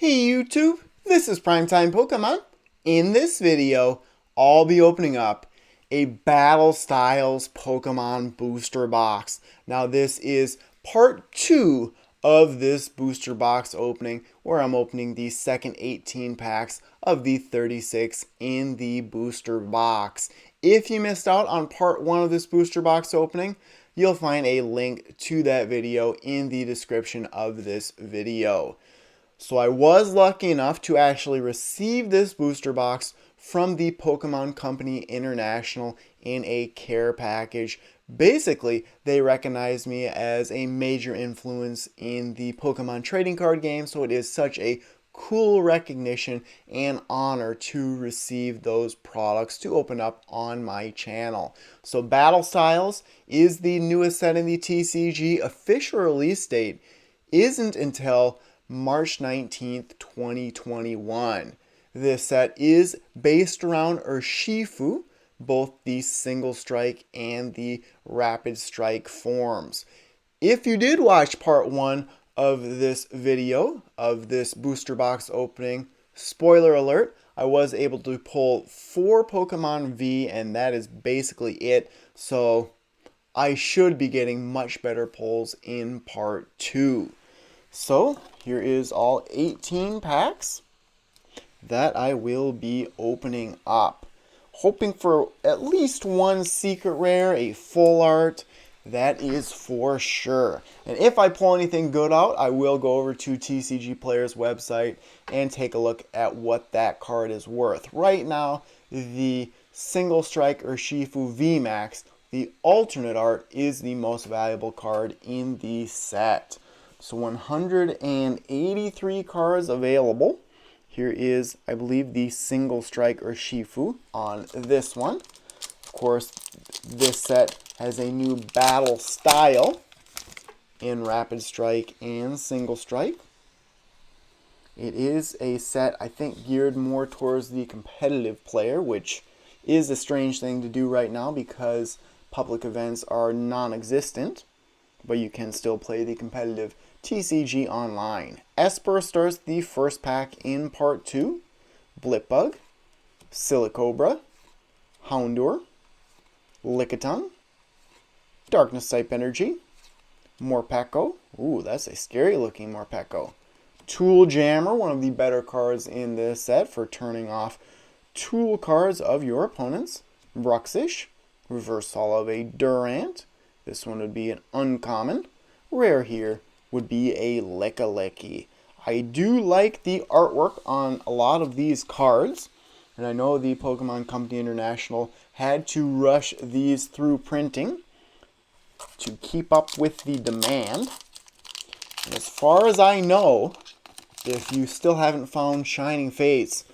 Hey YouTube, this is Primetime Pokemon. In this video, I'll be opening up a Battle Styles Pokemon booster box. Now this is part 2 of this booster box opening, where I'm opening the second 18 packs of the 36 in the booster box. If you missed out on part 1 of this booster box opening, you'll find a link to that video in the description of this video. So I was lucky enough to actually receive this booster box from the Pokemon Company International in a care package. Basically, they recognize me as a major influence in the Pokemon trading card game, so it is such a cool recognition and honor to receive those products to open up on my channel. So Battle Styles is the newest set in the TCG. Official release date isn't until March 19th, 2021. This set is based around Urshifu, both the single strike and the rapid strike forms. If you did watch part 1 of this video, of this booster box opening, spoiler alert, I was able to pull 4 Pokemon V, and that is basically it. So I should be getting much better pulls in part 2. So here is all 18 packs that I will be opening up. Hoping for at least one secret rare, a full art, that is for sure. And if I pull anything good out, I will go over to TCG Player's website and take a look at what that card is worth. Right now, the single strike Urshifu VMAX, the alternate art, is the most valuable card in the set. So 183 cards available. Here is, I believe, the single strike Urshifu on this one. Of course, this set has a new battle style in rapid strike and single strike. It is a set, I think, geared more towards the competitive player, which is a strange thing to do right now because public events are non-existent, but you can still play the competitive TCG online. Esper starts the first pack in part 2. Blipbug, Silicobra, Houndour, Lickitung, Darkness type energy, Morpeko. Ooh, that's a scary looking Morpeko. Tool Jammer, one of the better cards in this set for turning off tool cards of your opponents. Bruxish, Reverse Holo of a Durant. This one would be an uncommon. Rare here would be a Lickilicky. I do like the artwork on a lot of these cards, and I know the Pokemon Company International had to rush these through printing to keep up with the demand. And as far as I know, if you still haven't found Shining Fates,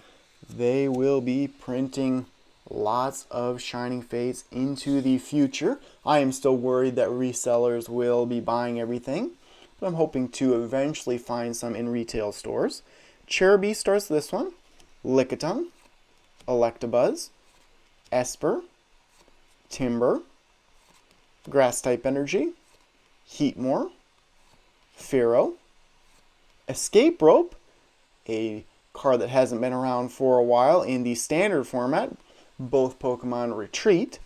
they will be printing lots of Shining Fates into the future. I am still worried that resellers will be buying everything, but I'm hoping to eventually find some in retail stores. Cherubi starts this one. Lickitung, Electabuzz, Esper, Timber, Grass type energy, Heatmore, Fearow, Escape Rope, a card that hasn't been around for a while in the standard format. Both Pokemon retreat.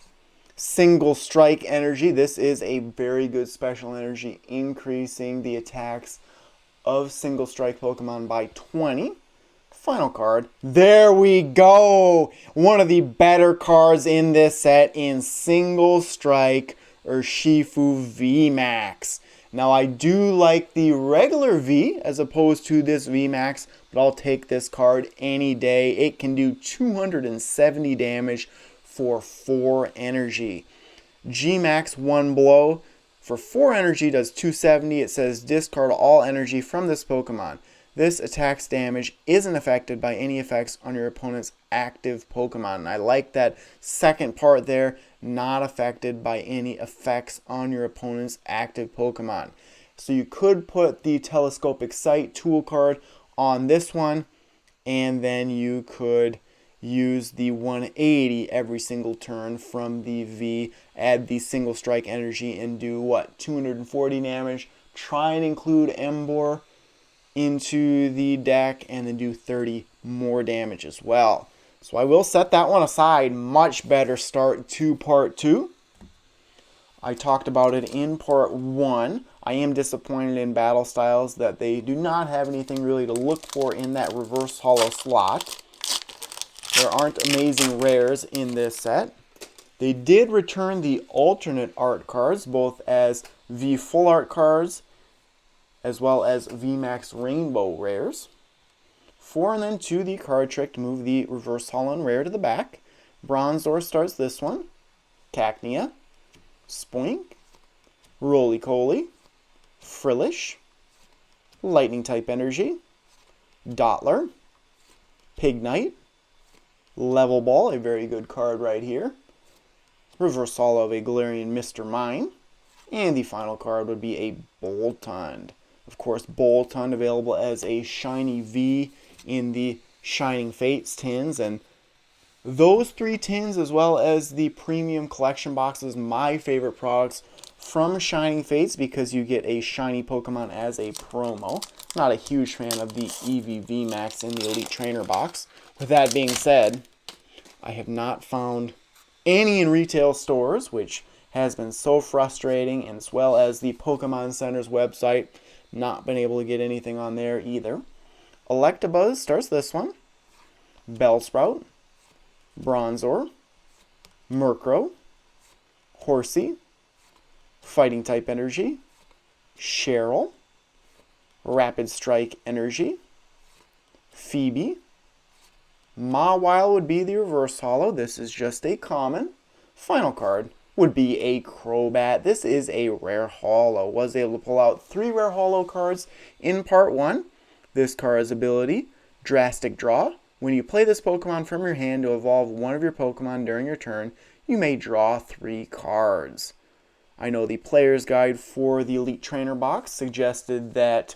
Single strike energy. This is a very good special energy, increasing the attacks of single strike Pokemon by 20. Final card. There we go! One of the better cards in this set in single strike Urshifu VMAX. Now I do like the regular V as opposed to this VMAX, but I'll take this card any day. It can do 270 damage for 4 energy. Gmax 1 blow for 4 energy does 270. It says discard all energy from this Pokemon. This attack's damage isn't affected by any effects on your opponent's active Pokemon. And I like that second part there, not affected by any effects on your opponent's active Pokemon. So you could put the Telescopic Sight tool card on this one, and then you could use the 180 every single turn from the V, add the single strike energy, and do what, 240 damage. Try and include Emboar into the deck and then do 30 more damage as well. So I will set that one aside. Much better start to part 2. I talked about it in part 1. I am disappointed in battle styles that they do not have anything really to look for in that reverse holo slot. There aren't amazing rares in this set. They did return the alternate art cards, both as V full art cards as well as VMAX Rainbow rares. 4 and then 2 the card trick to move the reverse holo and rare to the back. Bronzor starts this one. Cacnea, Spoink, Roly-Coly, Frillish, Lightning type energy, Dottler, Pignite, Level Ball, a very good card right here. Reverse holo of a Galarian Mr. Mime. And the final card would be a Boltund. Of course, Boltund available as a shiny V in the Shining Fates tins. And those 3 tins, as well as the premium collection boxes, my favorite products from Shining Fates because you get a shiny Pokemon as a promo. Not a huge fan of the EV Max in the Elite Trainer box. With that being said, I have not found any in retail stores, which has been so frustrating, and as well as the Pokemon Center's website, not been able to get anything on there either. Electabuzz starts this one. Bellsprout, Bronzor, Murkrow, Horsey, Fighting type energy, Cheryl, Rapid Strike energy, Phoebe. Mawile would be the reverse holo. This is just a common. Final card would be a Crobat. This is a rare holo. Was able to pull out 3 rare holo cards in part 1. This card's ability, Drastic Draw. When you play this Pokemon from your hand to evolve one of your Pokemon during your turn, you may draw 3 cards. I know the player's guide for the Elite Trainer box suggested that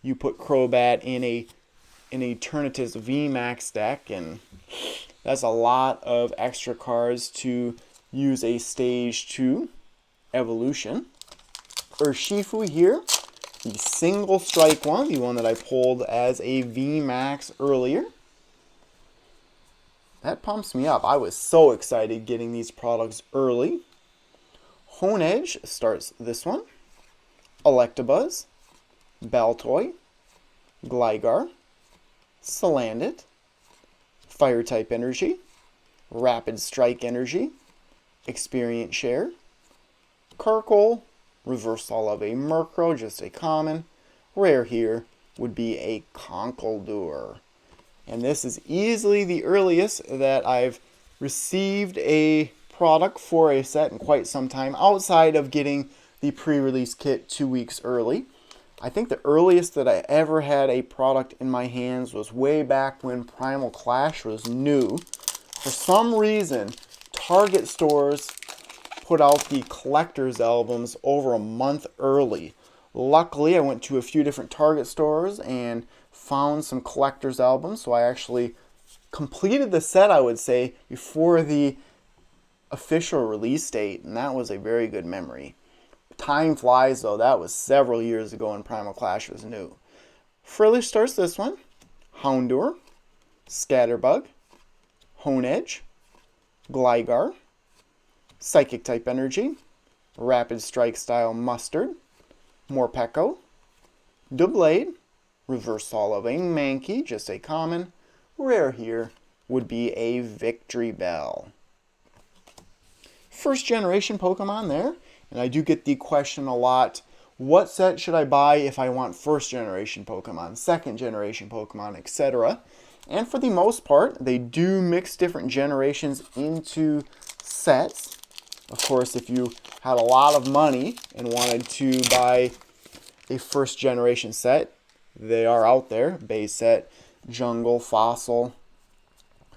you put Crobat in a Eternatus VMAX deck, and that's a lot of extra cards to use a Stage 2 evolution. Urshifu here, the single strike one, the one that I pulled as a VMAX earlier. That pumps me up. I was so excited getting these products early. Honedge starts this one. Electabuzz, Baltoy, Gligar, Salandit, Fire type energy, Rapid Strike energy, Experience Share, Carkol, reverse holo of a Murkrow, just a common. Rare here would be a Conkeldurr. And this is easily the earliest that I've received a product for a set in quite some time, outside of getting the pre-release kit 2 weeks early. I think the earliest that I ever had a product in my hands was way back when Primal Clash was new. For some reason, Target stores put out the collector's albums over a month early. Luckily, I went to a few different Target stores and found some collector's albums, so I actually completed the set, I would say, before the official release date, and that was a very good memory. Time flies, though. That was several years ago when Primal Clash was new. Frillish starts this one. Houndour, Scatterbug, Honedge, Gligar, Psychic type energy, Rapid Strike style Mustard, Morpeko, Doublade, reverse holo of a Mankey, just a common. Rare here would be a Victory Bell. First generation Pokemon there, and I do get the question a lot, what set should I buy if I want first generation Pokemon, second generation Pokemon, etc. And for the most part, they do mix different generations into sets. Of course, if you had a lot of money and wanted to buy a first generation set, they are out there. Base set, Jungle, Fossil,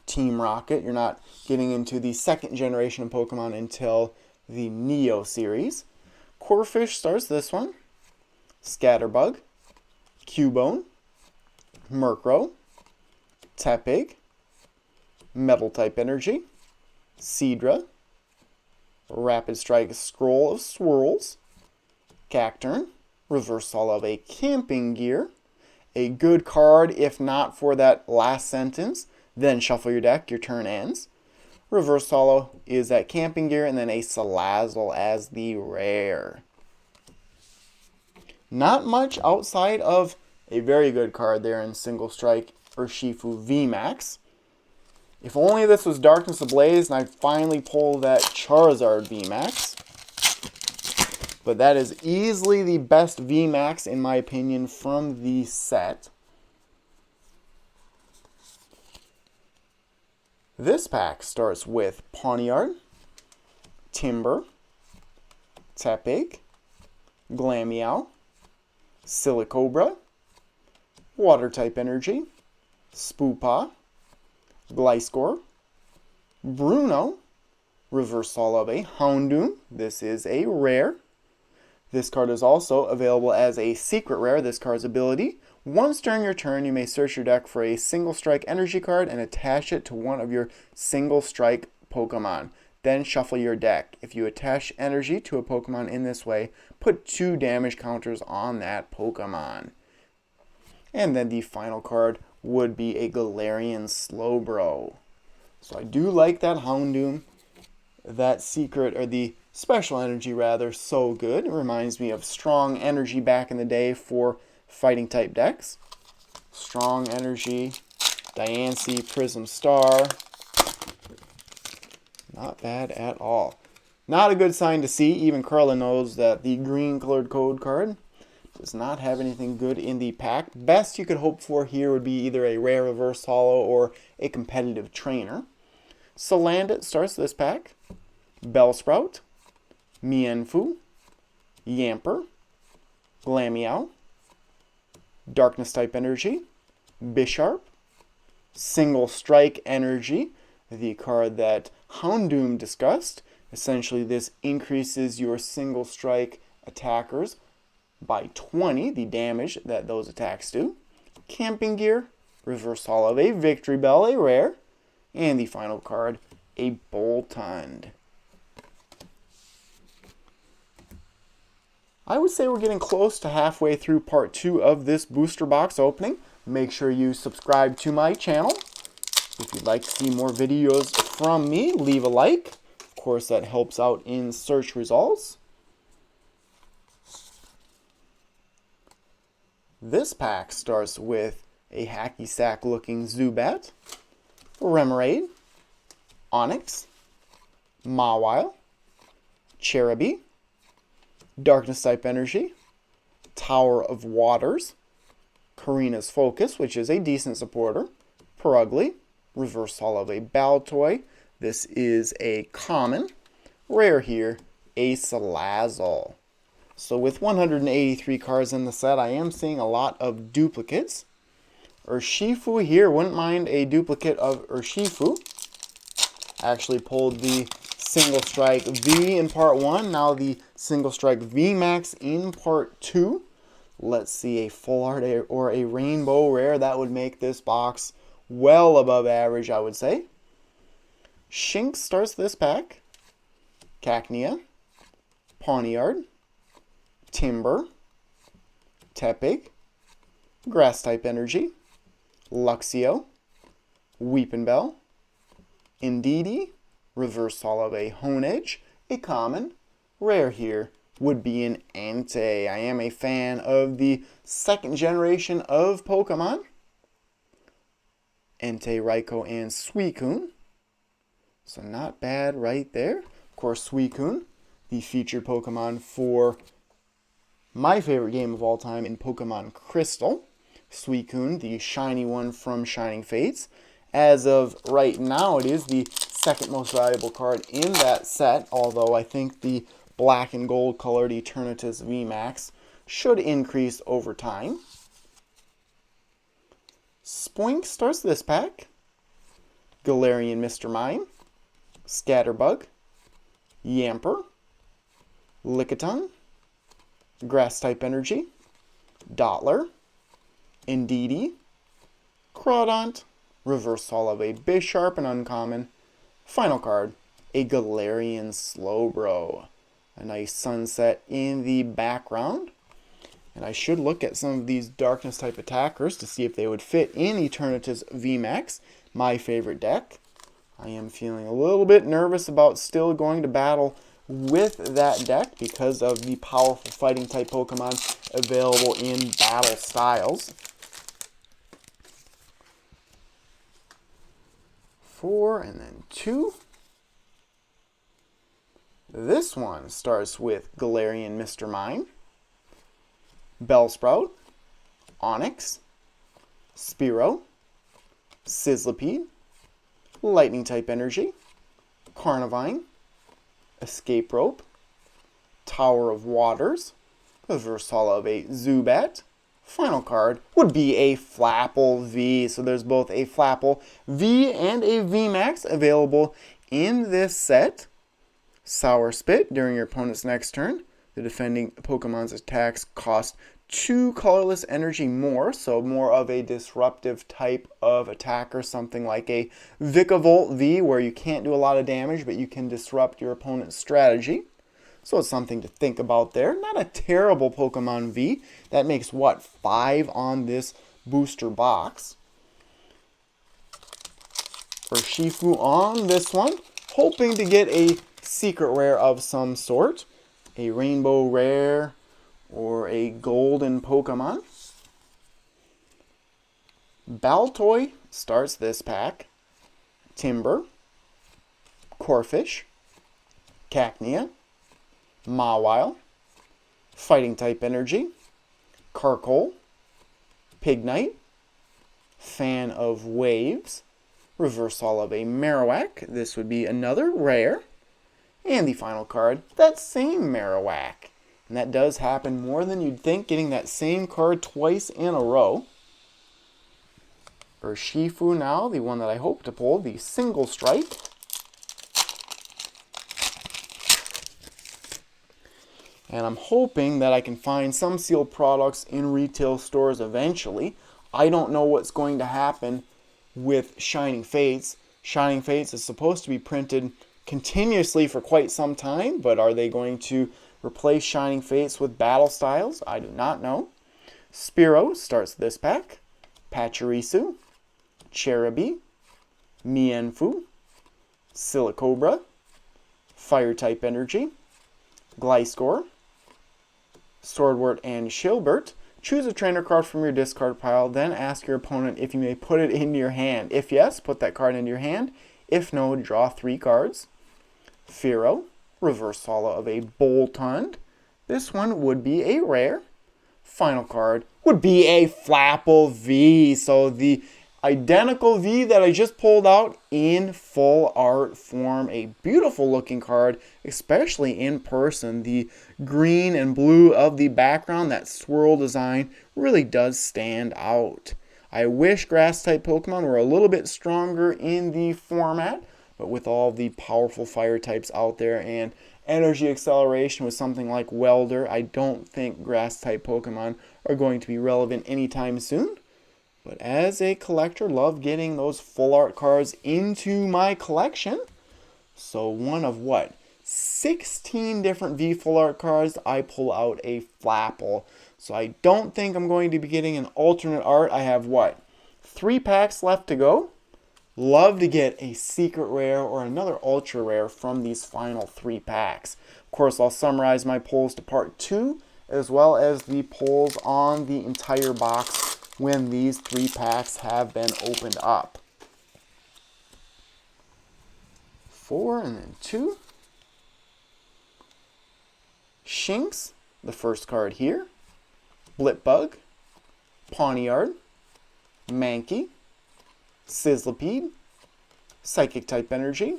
Team Rocket. You're not getting into the second generation of Pokemon until the Neo series. Corphish starts this one. Scatterbug, Cubone, Murkrow, Tepig, Metal type energy, Seadra, Rapid Strike Scroll of Swirls, Cacturn, reverse holo of a Camping Gear, a good card if not for that last sentence. Then shuffle your deck, your turn ends. Reverse holo is that Camping Gear, and then a Salazzle as the rare. Not much outside of a very good card there in Single Strike Urshifu VMAX. If only this was Darkness Ablaze and I finally pulled that Charizard VMAX. But that is easily the best VMAX in my opinion from the set. This pack starts with Pawniard, Timber, Tepig, Glameow, Silicobra, Water-type Energy, Spoopa, Gliscor, Bruno, Reverse Holo of a Houndoom. This is a rare. This card is also available as a secret rare. This card's ability: once during your turn, you may search your deck for a Single Strike energy card and attach it to one of your Single Strike Pokemon. Then shuffle your deck. If you attach energy to a Pokemon in this way, put 2 damage counters on that Pokemon. And then the final card would be a Galarian Slowbro. So I do like that Houndoom. That secret, or the special energy rather, so good. It reminds me of strong energy back in the day for fighting type decks. Strong energy, Diancie, Prism Star. Not bad at all. Not a good sign to see. Even Carla knows that the green colored code card does not have anything good in the pack. Best you could hope for here would be either a rare reverse holo or a competitive trainer. Salandit starts this pack. Bellsprout, Mienfoo, Yamper, Glameow, Darkness type energy, Bisharp, Single Strike energy, the card that Houndoom discussed. Essentially this increases your Single Strike attackers by 20, the damage that those attacks do. Camping Gear, Reverse Holo of a Victory Bell, a rare. And the final card, a Boltund. I would say we're getting close to halfway through part 2 of this booster box opening. Make sure you subscribe to my channel. If you'd like to see more videos from me, leave a like. Of course, that helps out in search results. This pack starts with a hacky sack looking Zubat, Remoraid, Onix, Mawile, Cherubi, Darkness type energy, Tower of Waters, Karina's Focus, which is a decent supporter, Purugly, Reverse Holo of a Baltoy. This is a common. Rare here, a Salazzle. So with 183 cards in the set, I am seeing a lot of duplicates. Urshifu here, wouldn't mind a duplicate of Urshifu. Actually pulled the Single Strike V in part 1, now the Single Strike VMAX in part 2. Let's see, a full art or a rainbow rare. That would make this box well above average, I would say. Shinx starts this pack. Cacnea, Pawniard, Timber, Tepig, Grass type energy, Luxio, Weepinbell, Indeedee, Reverse Holo of a Honedge, a common. Rare here would be an Entei. I am a fan of the second generation of Pokemon. Entei, Raikou, and Suicune. So not bad right there. Of course, Suicune, the featured Pokemon for my favorite game of all time in Pokemon Crystal. Suicune, the shiny one from Shining Fates. As of right now, it is the second most valuable card in that set, although I think the black and gold colored Eternatus VMAX should increase over time. Spoink starts this pack. Galarian Mr. Mime, Scatterbug, Yamper, Lickitung, Grass type energy, Dottler, Indeedee, Crawdaunt, Reverse Holo of a Bisharp, an uncommon. Final card, a Galarian Slowbro. A nice sunset in the background. And I should look at some of these darkness type attackers to see if they would fit in Eternatus VMAX, my favorite deck. I am feeling a little bit nervous about still going to battle with that deck because of the powerful fighting type Pokemon available in battle styles. 4 and then 2. This one starts with Galarian Mr. Mime, Bellsprout, Onix, Spearow, Sizzlipede, Lightning type Energy, Carnivine, Escape Rope, Tower of Waters, reversal of a Zubat. Final card would be a Flapple V. So there's both a Flapple V and a VMAX available in this set. Sour Spit during your opponent's next turn. The defending Pokemon's attacks cost 2 colorless energy more, so more of a disruptive type of attacker, something like a Vikavolt V, where you can't do a lot of damage, but you can disrupt your opponent's strategy. So it's something to think about there. Not a terrible Pokemon V. That makes, what, 5 on this booster box. Urshifu on this one. Hoping to get a secret rare of some sort. A rainbow rare or a golden Pokemon. Baltoy starts this pack. Timber, Corphish, Cacnea, Mawile, Fighting type Energy, Carkol, Pignite, Fan of Waves, reversal of a Marowak. This would be another rare. And the final card, that same Marowak. And that does happen more than you'd think, getting that same card twice in a row. Urshifu now, the one that I hope to pull, the single strike. And I'm hoping that I can find some sealed products in retail stores eventually. I don't know what's going to happen with Shining Fates. Shining Fates is supposed to be printed continuously for quite some time, but are they going to replace Shining Fates with battle styles? I do not know. Spearow starts this pack. Pachirisu, Cherubi, Mienfoo, Silicobra, Fire type Energy, Gliscor, Swordwort, and Shilbert. Choose a trainer card from your discard pile, then ask your opponent if you may put it in your hand. If yes, put that card in your hand. If no, draw 3 cards. Fearow, reverse holo of a Boltund. This one would be a rare. Final card would be a Flapple V. So the identical V that I just pulled out in full art form. A beautiful looking card, especially in person. The green and blue of the background, that swirl design, really does stand out. I wish grass type Pokemon were a little bit stronger in the format, but with all the powerful fire types out there and energy acceleration with something like Welder, I don't think grass type Pokemon are going to be relevant anytime soon. But as a collector, love getting those full art cards into my collection. So one of what? 16 different V full art cards, I pull out a Flapple. So I don't think I'm going to be getting an alternate art. I have what? 3 packs left to go. Love to get a secret rare or another ultra rare from these final 3 packs. Of course, I'll summarize my pulls to part 2, as well as the pulls on the entire box when these 3 packs have been opened up. 4 and then 2. Shinx, the first card here. Blipbug, Pawniard, Mankey, Sizzlipede, Psychic type Energy,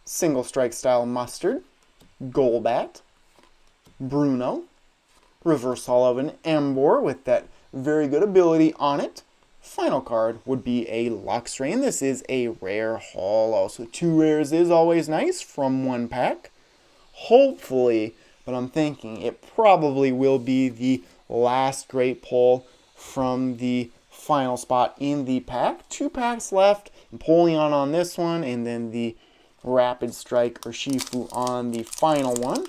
Single Strike style Mustard, Golbat, Bruno, reverse holo of an Emboar with that very good ability on it. Final card would be a Luxray, and this is a rare holo. So 2 rares is always nice from 1 pack. Hopefully, but I'm thinking it probably will be the last great pull from the final spot in the pack. 2 packs left. Empoleon on this one, and then the Rapid Strike Urshifu on the final one.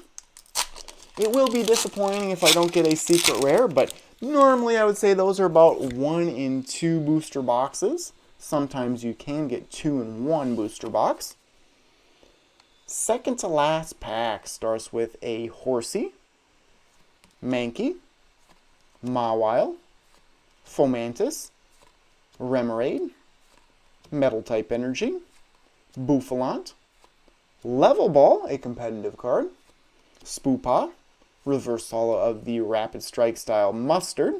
It will be disappointing if I don't get a secret rare, but normally I would say those are about 1 in 2 booster boxes. Sometimes you can get 2 in 1 booster box. Second to last pack starts with a Horsey, Mankey, Mawile, Fomantis, Remoraid, Metal-type Energy, Bouffalant, Level Ball, a competitive card, Spoopaw, reverse holo of the Rapid Strike style Mustard,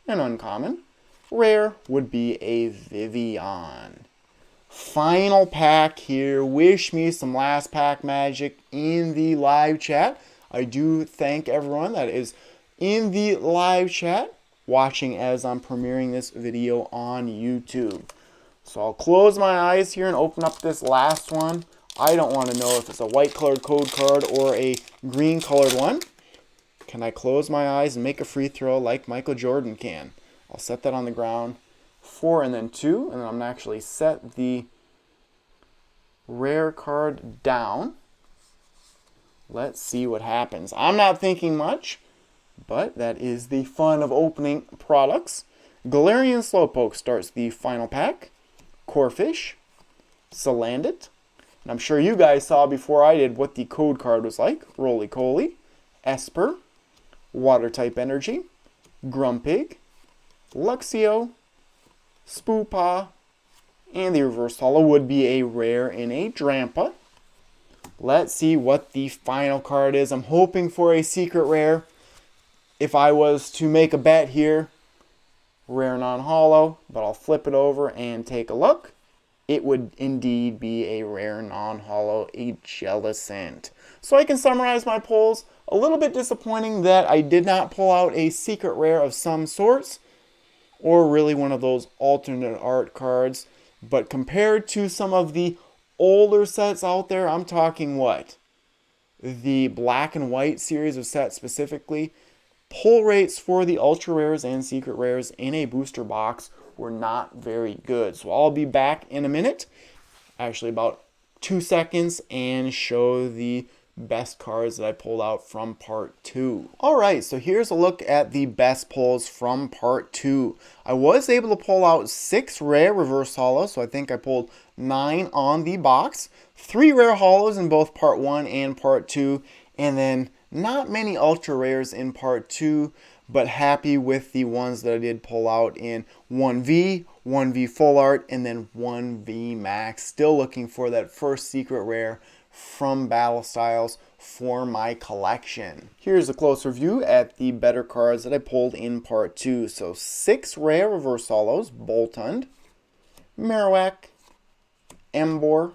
an uncommon. Rare would be a Vivian. Final pack here. Wish me some last pack magic in the live chat. I do thank everyone that is in the live chat watching as I'm premiering this video on YouTube. So I'll close my eyes here and open up this last one. I don't want to know if it's a white colored code card or a green colored one. Can I close my eyes and make a free throw like Michael Jordan can? I'll set that on the ground. 4 and then 2, and then I'm going to actually set the rare card down. Let's see what happens. I'm not thinking much, but that is the fun of opening products. Galarian Slowpoke starts the final pack. Corphish, Salandit, and I'm sure you guys saw before I did what the code card was like. Roly-Poly, Esper, Water-type Energy, Grumpig, Luxio, Spoopaw, and the reverse holo would be a rare in a Drampa. Let's see what the final card is. I'm hoping for a secret rare. If I was to make a bet here, rare non-holo, but I'll flip it over and take a look. It would indeed be a rare non-holo, a Jellicent. So I can summarize my pulls. A little bit disappointing that I did not pull out a secret rare of some sorts, or really one of those alternate art cards. But compared to some of the older sets out there, I'm talking what? The black and white series of sets specifically, pull rates for the ultra rares and secret rares in a booster box were not very good. So I'll be back in a minute, actually about 2 seconds, and show the best cards that I pulled out from part 2. Alright, so here's a look at the best pulls from part 2. I was able to pull out 6 rare reverse holos, so I think I pulled 9 on the box. 3 rare holos in both part 1 and part 2, and then not many ultra rares in part 2, but happy with the ones that I did pull out in 1V, 1V Full Art, and then 1V Max. Still looking for that first secret rare from Battle Styles for my collection. Here's a closer view at the better cards that I pulled in part 2. So 6 rare reverse holos: Boltund, Marowak, Emboar,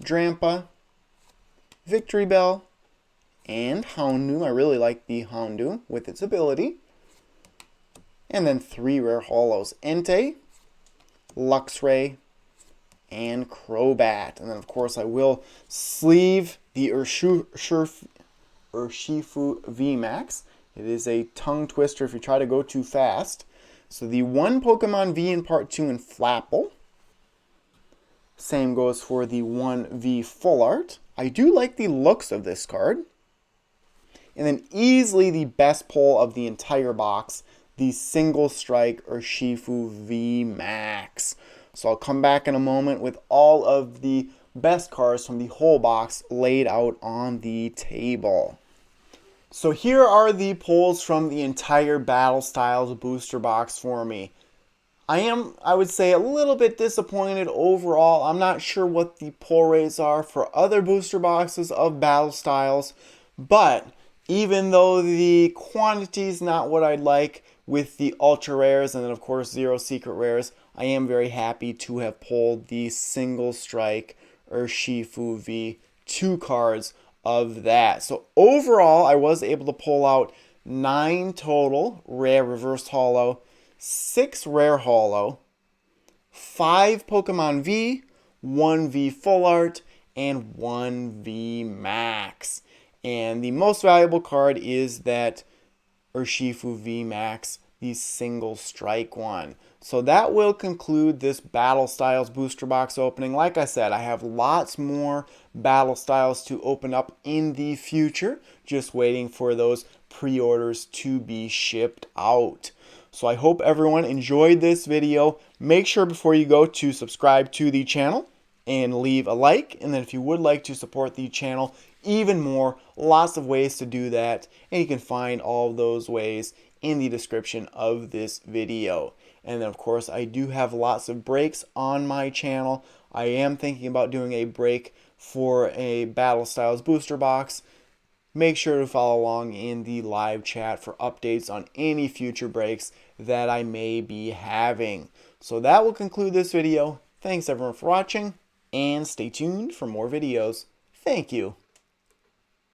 Drampa, Victory Bell, and Houndoom. I really like the Houndoom with its ability. And then 3 rare holos: Entei, Luxray, and Crobat. And then of course I will sleeve the Urshifu VMAX. It is a tongue twister if you try to go too fast. So the 1 Pokemon V in part 2 in Flapple. Same goes for the 1V Full Art. I do like the looks of this card. And then easily the best pull of the entire box, the Single Strike Urshifu VMAX. So I'll come back in a moment with all of the best cards from the whole box laid out on the table. So here are the pulls from the entire Battle Styles booster box for me. I would say, a little bit disappointed overall. I'm not sure what the pull rates are for other booster boxes of Battle Styles, but even though the quantity is not what I'd like with the ultra rares and then of course 0 secret rares, I am very happy to have pulled the Single Strike Urshifu V, 2 cards of that. So overall, I was able to pull out 9 total rare reverse holo, 6 rare holo, 5 Pokemon V, 1 V Full Art, and 1 V Max. And the most valuable card is that Urshifu V Max, the Single Strike one. So that will conclude this Battle Styles booster box opening. Like I said, I have lots more Battle Styles to open up in the future. Just waiting for those pre-orders to be shipped out. So I hope everyone enjoyed this video. Make sure before you go to subscribe to the channel and leave a like. And then if you would like to support the channel even more, lots of ways to do that. And you can find all of those ways in the description of this video. And then of course I do have lots of breaks on my channel. I am thinking about doing a break for a Battle Styles booster box. Make sure to follow along in the live chat for updates on any future breaks that I may be having. So that will conclude this video. Thanks everyone for watching, and stay tuned for more videos. Thank you.